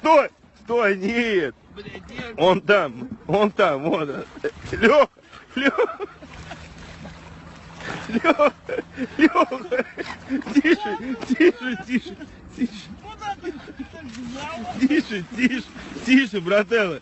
стой! Стой, нет! Он там, вот он. Леха, Леха! Леха, Леха! Тише, тише, тише, тише! Тише, тише, тише, брателло!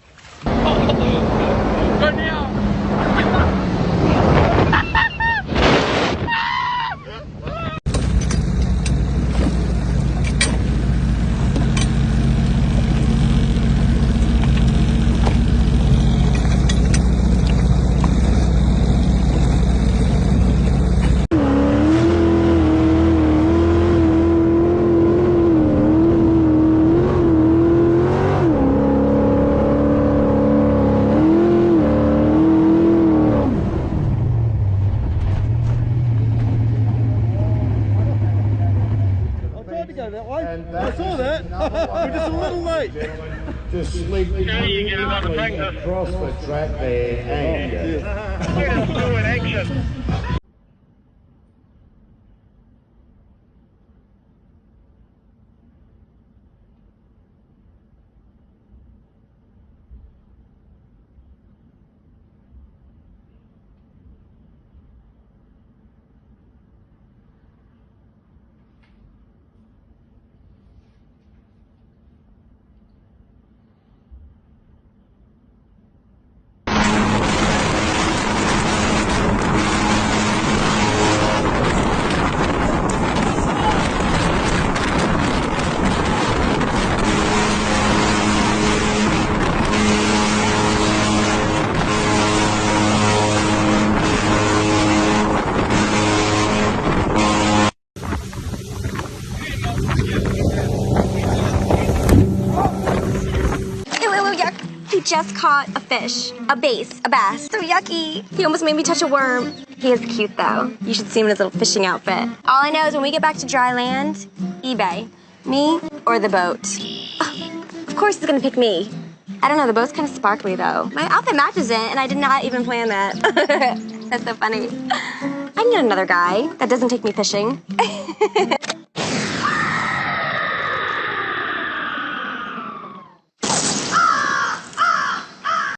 I saw that. We're just a little late. Just sleep across the track there and He just caught a fish, a bass, a bass. So yucky. He almost made me touch a worm. He is cute though. You should see him in his little fishing outfit. All I know is when we get back to dry land, eBay. Me or the boat. Oh, of course he's gonna pick me. I don't know, the boat's kind of sparkly though. My outfit matches it and I did not even plan that. That's so funny. I can get another guy that doesn't take me fishing.